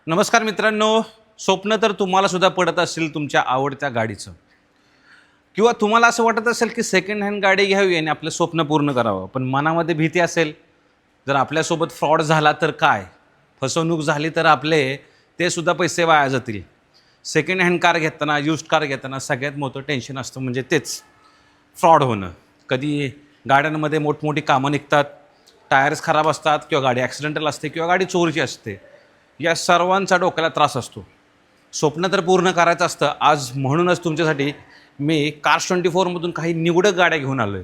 नमस्कार मित्रांनो. स्वप्न तर तुम्हाला सुद्धा पडत असेल तुमच्या आवडत्या गाडीचं, किंवा तुम्हाला असं वाटत असेल की सेकंड हँड गाडी घ्यावी आणि आपलं स्वप्न पूर्ण करावं. पण मनामध्ये भीती असेल, जर आपल्यासोबत फ्रॉड झाला तर काय, फसवणूक झाली तर आपले ते सुद्धा पैसे वाया जातील. सेकंड हँड कार घेताना, यूज्ड कार घेताना सगळ्यात मोठं टेन्शन असतं म्हणजे तेच, फ्रॉड होणं. कधी गाड्यांमध्ये मोठमोठी कामं निघतात, टायर्स खराब असतात, किंवा गाडी ॲक्सिडेंटल असते, किंवा गाडी चोरीची असते. या सर्वांचा डोक्याला त्रास असतो. स्वप्न तर पूर्ण करायचं असतं. आज म्हणूनच तुमच्यासाठी मी कार्स 24मधून काही निवडक गाड्या घेऊन आलो आहे.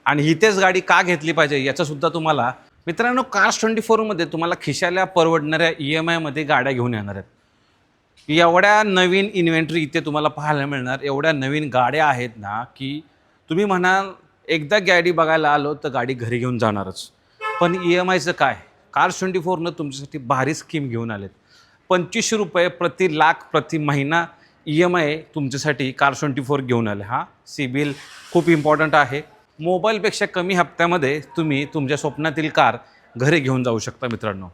आणि इथेच गाडी का घेतली पाहिजे याचंसुद्धा तुम्हाला मित्रांनो, कार्स 24मध्ये तुम्हाला खिशाला परवडणाऱ्या EMIमध्ये गाड्या घेऊन येणार आहेत. एवढ्या नवीन इन्व्हेंटरी इथे तुम्हाला पाहायला मिळणार, एवढ्या नवीन गाड्या आहेत ना, की तुम्ही म्हणाल एकदा गाडी बघायला आलो तर गाडी घरी घेऊन जाणारच. पण EMIचं काय, कार्स 24नं तुमच्यासाठी भारी स्कीम घेऊन आलेत. ₹25 प्रति लाख प्रति महिना EMI तुमच्यासाठी कार्स 24 घेऊन आले. हा सिबिल खूप इम्पॉर्टंट आहे. मोबाईलपेक्षा कमी हप्त्यामध्ये तुम्ही तुमच्या स्वप्नातील कार घरी घेऊन जाऊ शकता. मित्रांनो,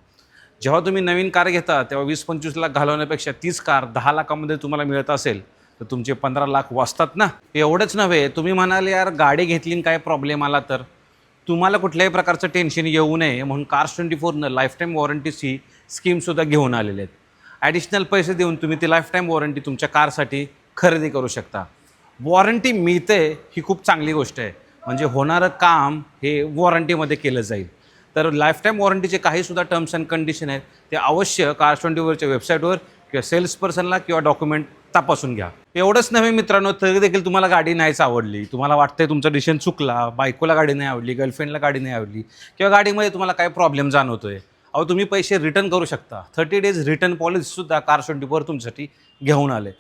जेव्हा तुम्ही नवीन कार घेता तेव्हा 20-25 लाख घालवण्यापेक्षा तीच कार 10 लाखामध्ये तुम्हाला मिळत असेल तर तुमचे 15 लाख वाचतात ना. एवढंच नव्हे, तुम्ही म्हणाल यार गाडी घेतली आणि काय प्रॉब्लेम आला तर तुम्हाला कुठल्याही प्रकारचं टेन्शन येऊ नये म्हणून कार्स 24नं लाईफटाईम वॉरंटीची स्कीमसुद्धा घेऊन आलेले आहेत. ॲडिशनल पैसे देऊन तुम्ही ती लाईफटाईम वॉरंटी तुमच्या कारसाठी खरेदी करू शकता. वॉरंटी मिळते ही खूप चांगली गोष्ट आहे. म्हणजे होणारं काम हे वॉरंटीमध्ये केलं जाईल. तर लाईफटाईम वॉरंटीचे काहीसुद्धा टर्म्स अँड कंडिशन आहेत, ते अवश्य कार्स 24च्या वेबसाईटवर किंवा सेल्स पर्सनला किंवा डॉक्युमेंट तपासून घ्या. एवढंच नव्हे मित्रांनो, तरी देखील तुम्हाला गाडी नाहीच आवडली, तुम्हाला वाटतंय तुमचा डिसिजन चुकला, बायकोला गाडी नाही आवडली, गर्लफ्रेंडला गाडी नाही आवडली, किंवा गाडीमध्ये तुम्हाला काय प्रॉब्लेम जाणवतोय, अहो तुम्ही पैसे रिटर्न करू शकता. 30 डेज रिटर्न पॉलिसीसुद्धा कार्स 24 तुमच्यासाठी घेऊन आले.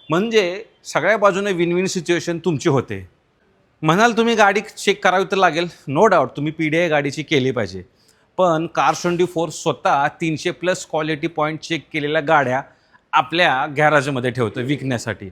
म्हणजे सगळ्या बाजूने विन विन सिच्युएशन तुमची होते. म्हणाल तुम्ही गाडी चेक करावी तर लागेल, नो डाऊट तुम्ही PDI गाडीची केली पाहिजे. पण कार्स 24 स्वतः 300+ क्वालिटी पॉईंट चेक केलेल्या गाड्या आपल्या गॅरेजमध्ये ठेवतं विकण्यासाठी.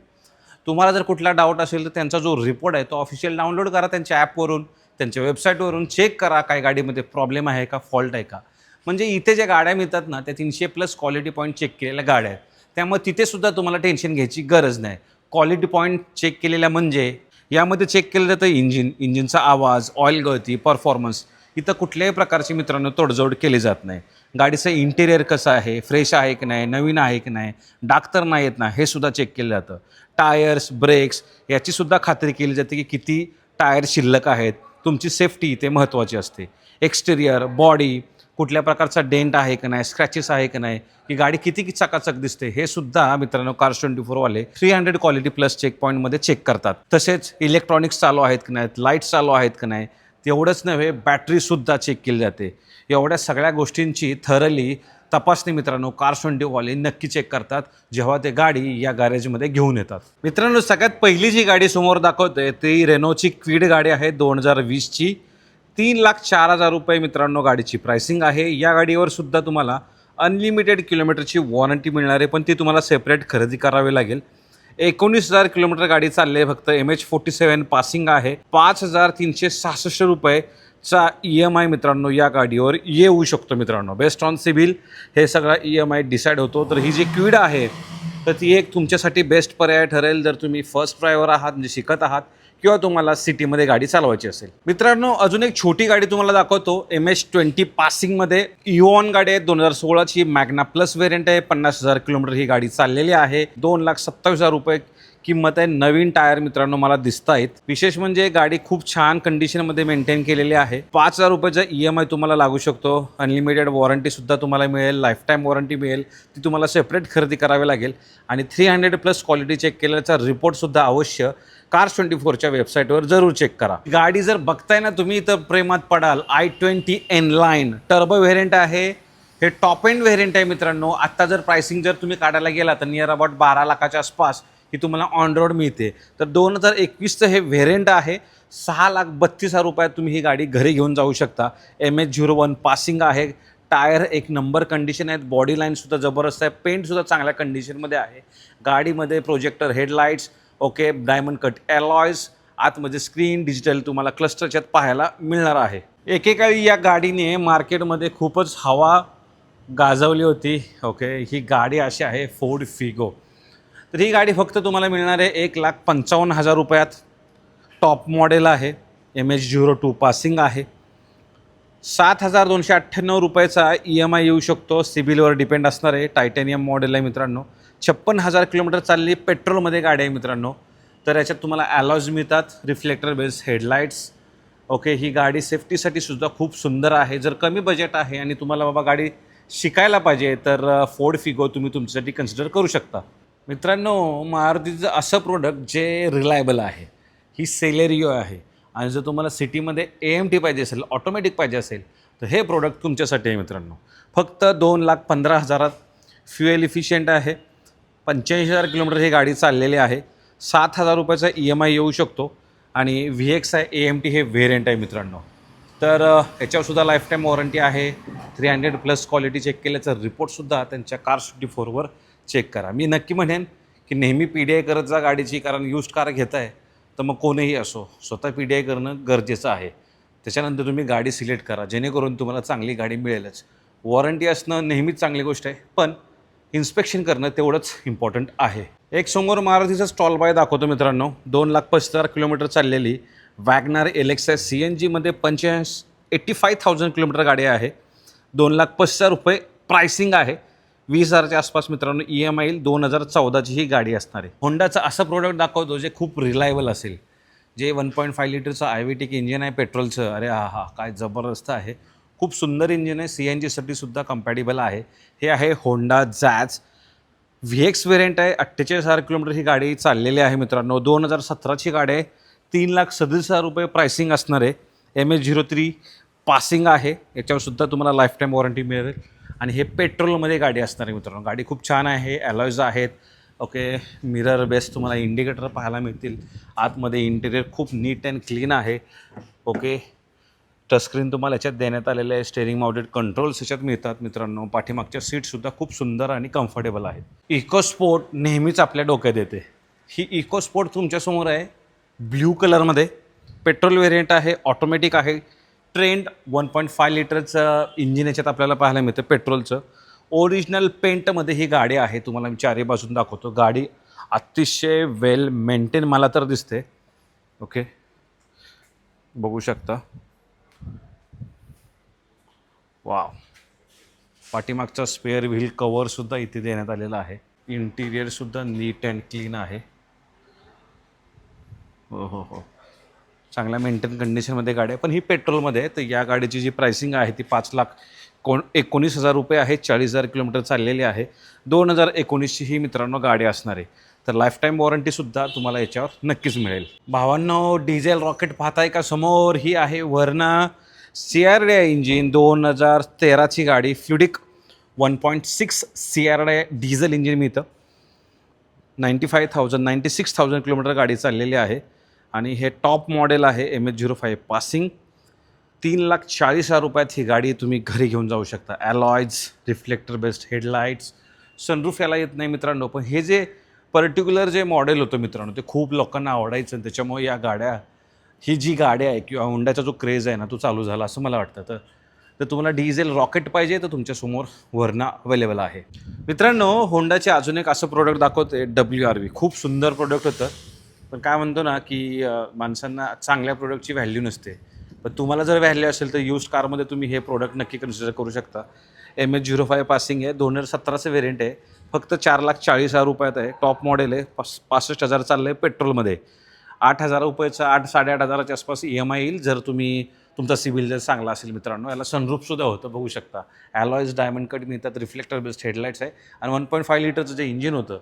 तुम्हाला जर कुठला डाऊट असेल तर त्यांचा जो रिपोर्ट आहे तो ऑफिशियल डाउनलोड करा त्यांच्या ॲपवरून, त्यांच्या वेबसाईटवरून चेक करा काय गाडीमध्ये प्रॉब्लेम आहे का, फॉल्ट आहे का. म्हणजे इथे ज्या गाड्या मिळतात ना त्या 300+ क्वालिटी पॉईंट चेक केलेल्या गाड्या आहेत. त्यामुळे तिथेसुद्धा तुम्हाला टेन्शन घ्यायची गरज नाही. क्वालिटी पॉईंट चेक केलेल्या म्हणजे यामध्ये चेक केलं जातं इंजिनचा आवाज, ऑइल गळती, परफॉर्मन्स. इथं कुठल्याही प्रकारची मित्रांनो तोडजोड केली जात नाही. गाडीचं इंटेरियर कसं आहे, फ्रेश आहे की नाही, नवीन आहे की नाही, डाग तर नाही येत ना, हे सुद्धा चेक केलं जातं. टायर्स, ब्रेक्स याचीसुद्धा खात्री केली जाते की किती टायर शिल्लक आहेत. तुमची सेफ्टी इथे महत्त्वाची असते. एक्सटेरियर, बॉडी, कुठल्या प्रकारचा डेंट आहे की नाही, स्क्रॅचेस आहे की नाही, की गाडी किती चकाचक दिसते, हे सुद्धा मित्रांनो कार्स 24वाले 300 क्वालिटी प्लस चेक पॉईंटमध्ये चेक करतात. तसेच इलेक्ट्रॉनिक्स चालू आहेत की नाहीत, लाईट्स चालू आहेत की नाही, तेवढंच नव्हे बॅटरीसुद्धा चेक केली जाते. एवढ्या सगळ्या गोष्टींची थरली तपासणी मित्रांनो कार्स 24वाले नक्की चेक करतात जेव्हा ते गाडी या गॅरेजमध्ये घेऊन येतात. मित्रांनो, सगळ्यात पहिली जी गाडी समोर दाखवते ती रेनोची क्विड गाडी आहे 2020ची. 3,04,000 रुपये मित्रांनो गाडीची प्राइसिंग आहे. या गाडीवर सुद्धा तुम्हाला अनलिमिटेड किलोमीटरची वॉरंटी मिळणार आहे, पण ती तुम्हाला सेपरेट खरेदी करावी लागेल. 19,000 किलोमीटर गाडी चालली आहे. फक्त MH47 पासिंग आहे. 5,366 रुपयेचा EMI मित्रांनो या गाडीवर येऊ शकतो. मित्रांनो, बेस्ट ऑन सिबिल हे सगळा EMI डिसाईड होतो. तर ही जी क्विड आहे तर ती एक तुमच्यासाठी बेस्ट पर्याय ठरेल जर तुम्ही फर्स्ट ड्रायव्हर आहात, म्हणजे शिकत आहात, किंवा तुम्हाला सिटीमध्ये गाडी चालवायची असेल. मित्रांनो, अजून एक छोटी गाडी तुम्हाला दाखवतो. MH20 पासिंगमध्ये इओन गाडी आहे. 2016ची मॅग्ना प्लस व्हेरियंट आहे. 50,000 किलोमीटर ही गाडी चाललेली आहे. 2,27,000 रुपये किंमत आहे. नवीन टायर मित्रांनो मला दिसत आहेत. विशेष म्हणजे गाडी खूप छान कंडिशनमध्ये मेंटेन केलेली आहे. 5,000 रुपयाचा EMI तुम्हाला लागू शकतो. अनलिमिटेड वॉरंटीसुद्धा तुम्हाला मिळेल. लाईफटाईम वॉरंटी मिळेल, ती तुम्हाला सेपरेट खरेदी करावी लागेल. आणि 300+ क्वालिटी चेक केल्याचा रिपोर्टसुद्धा अवश्य कार्स 24च्या वेबसाईटवर जरूर चेक करा. गाडी जर बघताय ना तुम्ही तर प्रेमात पडाल. i20 N-Line टर्बो व्हेरियंट आहे. हे टॉप एंड व्हेरियंट आहे मित्रांनो. आत्ता जर प्राइसिंग जर तुम्ही काढायला गेला तर नियर अबाउट 12 लाखाच्या आसपास ही तुम्हाला ऑन रोड मिळते. तर 2021चं हे व्हेरियंट आहे. 6,32,000 रुपयात तुम्ही ही गाडी घरी घेऊन जाऊ शकता. MH01 पासिंग आहे. टायर एक नंबर कंडिशन आहेत. बॉडी लाईनसुद्धा जबरदस्त आहे. पेंटसुद्धा चांगल्या कंडिशनमध्ये आहे. गाडीमध्ये projector headlights, okay, diamond cut alloys, आतमध्ये स्क्रीन, डिजिटल तुम्हाला क्लस्टरच्यात पाहायला मिळणार आहे. एकेकाळी या गाडीने मार्केटमध्ये खूपच हवा गाजवली होती. ओके, ही गाडी अशी आहे फोर्ड फिगो. तर ही गाडी फक्त तुम्हाला मिळणार आहे 1,55,000 रुपयात. टॉप मॉडेल आहे, MH02 पासिंग आहे. 7,298 रुपयाचा EMI येऊ शकतो. सिबिलवर डिपेंड असणार आहे. टायटॅनियम मॉडेल आहे मित्रांनो. 56,000 किलोमीटर चालली. पेट्रोलमध्ये गाडी आहे मित्रांनो. तर याच्यात तुम्हाला ॲलॉयज मिळतात, रिफ्लेक्टर बेस हेडलाईट्स. ओके, ही गाडी सेफ्टीसाठी सुद्धा खूप सुंदर आहे. जर कमी बजेट आहे आणि तुम्हाला बाबा गाडी शिकायला पाहिजे तर फोर्ड फिगो तुम्ही तुमच्यासाठी कन्सिडर करू शकता. मित्रांनो, मारुतीचं असं प्रोडक्ट जे रिलायबल आहे, ही सेलेरिओ आहे. आणि जर तुम्हाला सिटीमध्ये AMT पाहिजे असेल, ऑटोमॅटिक पाहिजे असेल, तर हे प्रोडक्ट तुमच्यासाठी आहे मित्रांनो. फक्त 2,15,000 फ्युएल इफिशियंट आहे. 85,000 किलोमीटर ही गाडी चाललेली आहे. 7,000 रुपयाचा EMI येऊ शकतो. आणि VX आहे, AMT हे व्हेरियंट आहे मित्रांनो. तर याच्यावरसुद्धा लाईफ टाईम वॉरंटी आहे. 300+ क्वालिटी चेक केल्याचा रिपोर्टसुद्धा त्यांच्या कार64वर चेक करा. मी नक्की म्हणेन की नेहमी PDI करत जा गाडीची, कारण यूज्ड कार घेत आहे तर मग कोणीही असो स्वतः PDI करणं गरजेचं आहे. त्याच्यानंतर तुम्ही गाडी सिलेक्ट करा, जेणेकरून तुम्हाला चांगली गाडी मिळेलच. वॉरंटी असणं नेहमीच चांगली गोष्ट आहे, पण इन्स्पेक्शन करणं तेवढंच इम्पॉर्टंट आहे. एक समोर मारुतीचा स्टॉल बाय दाखवतो मित्रांनो. 2,75,000 किलोमीटर चाललेली वॅगनार LXI CNGमध्ये 85,000 किलोमीटर गाडी आहे. 2,25,000 रुपये प्राइसिंग आहे. 20,000च्या आसपास मित्रांनो EMI येईल. 2014ची ही गाडी असणार आहे. होंडाचं असं प्रोडक्ट दाखवतो जे खूप रिलायबल असेल, जे 1.5 लिटरचं IVTEC इंजिन आहे पेट्रोलचं. अरे हा काय जबरदस्त आहे. खूप सुंदर इंजिन आहे. CNGसाठी सुद्धा कम्पॅटेबल आहे. हे आहे होंडा जॅज VX व्हेरियंट आहे. 48,000 किलोमीटर ही गाडी चाललेली आहे मित्रांनो. 2017ची गाडी आहे. 3,37,000 रुपये प्राइसिंग असणार आहे. MH03 पासिंग आहे. याच्यावरसुद्धा तुम्हाला लाईफ टाईम वॉरंटी मिळेल. आणि हे पेट्रोलमध्ये गाडी असणार आहे मित्रांनो. गाडी खूप छान आहे. ॲलॉयज आहेत. ओके, मिरर बेस तुम्हाला इंडिकेटर पाहायला मिळतील. आतमध्ये इंटेरियर खूप नीट अँड क्लीन आहे. ओके, टचस्क्रीन तुम्हाला याच्यात देण्यात आलेलं आहे. स्टेअरिंग माउंटेड कंट्रोल्स याच्यात मिळतात मित्रांनो. पाठीमागच्या सीटसुद्धा खूप सुंदर आणि कम्फर्टेबल आहेत. इकोस्पोर्ट नेहमीच आपल्या डोक्यात येते. ही इकोस्पोर्ट तुमच्यासमोर आहे ब्ल्यू कलरमध्ये. पेट्रोल व्हेरियंट आहे, ऑटोमॅटिक आहे. ट्रेंड 1.5 लिटरचं इंजिन याच्यात आपल्याला पाहायला मिळतं पेट्रोलचं. ओरिजिनल पेंटमध्ये ही गाडी आहे. तुम्हाला मी चारही बाजून दाखवतो. गाडी अतिशय वेल मेंटेन मला तर दिसते. ओके, बघू शकता. वाव, पाठीमागचा स्पेअर व्हील कवरसुद्धा इथे देण्यात आलेला आहे. इंटिरियरसुद्धा नीट अँड क्लीन आहे. हो, चांगल्या मेंटेन कंडिशनमध्ये गाडी आहे. पण ही पेट्रोलमध्ये आहे. तर या गाडीची जी प्राइसिंग आहे ती 5,19,000 रुपये आहे. 40,000 किलोमीटर चाललेली आहे. 2019ची ही मित्रांनो गाडी असणार आहे. तर लाईफ टाईम वॉरंटीसुद्धा तुम्हाला याच्यावर नक्कीच मिळेल. भावांनो, डिझेल रॉकेट पाहताय का समोर? ही आहे वर्ना CRDI इंजिन. 2013ची गाडी. फ्युडिक 1.6 CRDI डिझेल इंजिन मिळतं. 96,000 किलोमीटर गाडी चाललेली आहे. आणि हे टॉप मॉडेल आहे. MH05 passing. 3,40,000 रुपयात ही गाडी तुम्ही घरी घेऊन जाऊ शकता. ॲलॉयज, रिफ्लेक्टर बेस्ड हेडलाईट्स, सनरूफ याला येत नाही मित्रांनो. पण हे जे पर्टिक्युलर जे मॉडेल होतं मित्रांनो ते खूप लोकांना आवडायचं. आणि त्याच्यामुळे या गाड्या, ही जी गाडी आहे किंवा होंडाचा जो क्रेज आहे ना तो चालू झाला असं मला वाटतं. तर तुम्हाला डिझेल रॉकेट पाहिजे तर तुमच्यासमोर वर्ना अवेलेबल आहे. मित्रांनो, होंडाचे अजून एक असं प्रोडक्ट दाखवते WRV. खूप सुंदर प्रोडक्ट होतं. पण काय म्हणतो ना की माणसांना चांगल्या प्रोडक्टची व्हॅल्यू नसते. पण तुम्हाला जर व्हॅल्यू असेल तर यूज्ड कारमध्ये तुम्ही हे प्रोडक्ट नक्की कन्सिडर करू शकता. MH05 पासिंग आहे. 2017चं व्हेरियंट आहे. फक्त 4,40,000 रुपयात आहे. टॉप मॉडेल आहे. 65,000 चाललं आहे. पेट्रोलमध्ये 8,000 रुपयाचं 8,500च्या आसपास EMI येईल जर तुमचा सिबिल जर चांगला असेल मित्रांनो. याला सनरूफसुद्धा होतं, बघू शकता. ॲलॉयज डायमंड कट मिळतात. रिफ्लेक्टर बेस्ड हेडलाईट्स आहे. आणि 1.5 लिटरचं जे इंजिन होतं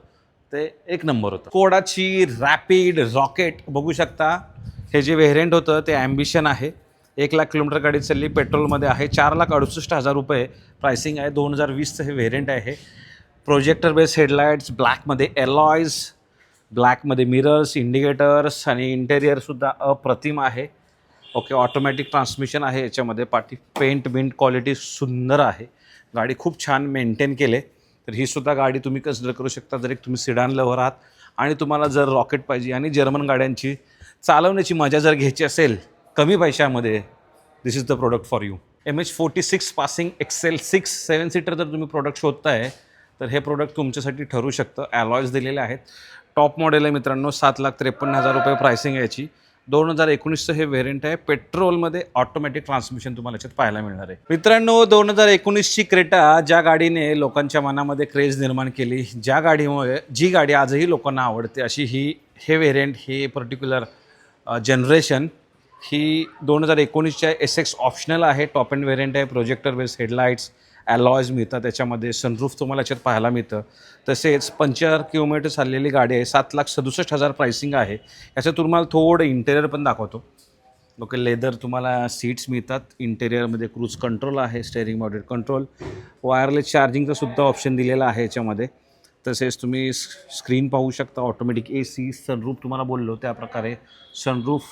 ते एक नंबर होतं. स्कोडाची रॅपिड रॉकेट बघू शकता. हे जे व्हेरियंट होतं ते ॲम्बिशन आहे. 1,00,000 किलोमीटर गाडी चालली. पेट्रोलमध्ये आहे. 4,68,000 रुपये प्राइसिंग आहे. 2020चं हे व्हेरियंट आहे. प्रोजेक्टर बेस हेडलाईट्स, ब्लॅकमध्ये ॲलॉयज, ब्लॅकमध्ये मिरर्स, इंडिकेटर्स आणि इंटेरियरसुद्धा अप्रतिम आहे. ओके, ऑटोमॅटिक ट्रान्समिशन आहे याच्यामध्ये. पाठी पेंट क्वालिटी सुंदर आहे. गाडी खूप छान मेंटेन केले. तर ही सुद्धा गाडी तुम्ही कन्सिडर करू शकता जर एक तुम्ही सिडान लवर आहात आणि तुम्हाला जर रॉकेट पाहिजे आणि जर्मन गाड्यांची चालवण्याची मजा जर घ्यायची असेल कमी पैशामध्ये, this is the product for you. MH46 passing XL6 7 seater जर तुम्ही प्रोडक्ट शोधताय तर हे प्रोडक्ट तुमच्यासाठी ठरू शकतं. ॲलॉयज दिलेले आहेत. टॉप मॉडेल आहे मित्रांनो. 7,53,000 रुपये प्राइसिंग आहे याची. 2019चं हे व्हेरियंट आहे. पेट्रोलमध्ये ऑटोमॅटिक ट्रान्समिशन तुम्हाला याच्यात पाहायला मिळणार आहे. मित्रांनो 2019ची क्रेटा ज्या गाडीने लोकांच्या मनामध्ये क्रेज निर्माण केली, जी गाडी आजही लोकांना आवडते अशी हे व्हेरियंट, हे पर्टिक्युलर जनरेशन ही 2019च्या SX ऑप्शनल आहे. टॉप एंड व्हेरियंट आहे. प्रोजेक्टर बेस हेडलाईट्स, ॲलॉयज मिळतात त्याच्यामध्ये. सनरूफ तुम्हाला याच्यात पाहायला मिळतं. तसेच 75 किलोमीटर चाललेली गाडी आहे. 7,67,000 प्राइसिंग आहे. याच्यात तुम्हाला थोडं इंटेरियर पण दाखवतो. ओके, लेदर तुम्हाला सीट्स मिळतात. इंटेरियरमध्ये क्रूज कंट्रोल आहे, स्टेअरिंग मॉड्यूल कंट्रोल, वायरलेस चार्जिंगचं सुद्धा ऑप्शन दिलेलं आहे याच्यामध्ये. तसेच तुम्ही स्क्रीन पाहू शकता. ऑटोमॅटिक AC, सनरूफ तुम्हाला बोललो त्याप्रकारे सनरूफ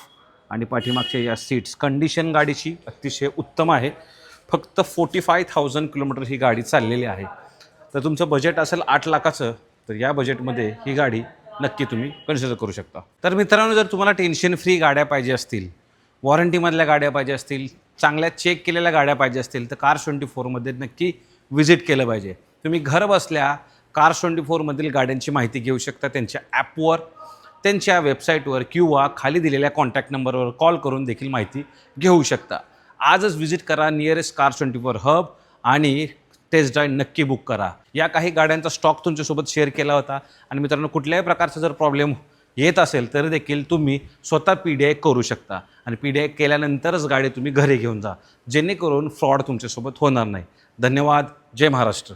आणि पाठीमागच्या या सीट्स. कंडिशन गाडीची अतिशय उत्तम आहे. फक्त 45,000 किलोमीटर ही गाडी चाललेली आहे. तर तुमचं बजेट असेल 8 लाखाचं तर या बजेटमध्ये ही गाडी नक्की तुम्ही कन्सिडर करू शकता. तर मित्रांनो, जर तुम्हाला टेन्शन फ्री गाड्या पाहिजे असतील, वॉरंटीमधल्या गाड्या पाहिजे असतील, चांगल्या चेक केलेल्या गाड्या पाहिजे असतील तर Cars24मध्ये नक्की व्हिजिट केलं पाहिजे. तुम्ही घर बसल्या Cars24मधील गाड्यांची माहिती घेऊ शकता. त्यांच्या ॲपवर, त्यांच्या वेबसाईटवर किंवा खाली दिलेल्या कॉन्टॅक्ट नंबरवर कॉल करून देखील माहिती घेऊ शकता. आजच व्हिजिट करा नियरेस्ट Cars24 हब आणि टेस्ट ड्राईव्ह नक्की बुक करा. या काही गाड्यांचा स्टॉक तुमच्यासोबत शेअर केला होता आणि मित्रांनो, कुठल्याही प्रकारचा जर प्रॉब्लेम येत असेल तर देखील तुम्ही स्वतः PDI करू शकता आणि PDI केल्यानंतरच गाडी तुम्ही घरी घेऊन जा, जेणेकरून फ्रॉड तुमच्यासोबत होणार नाही. धन्यवाद. जय महाराष्ट्र.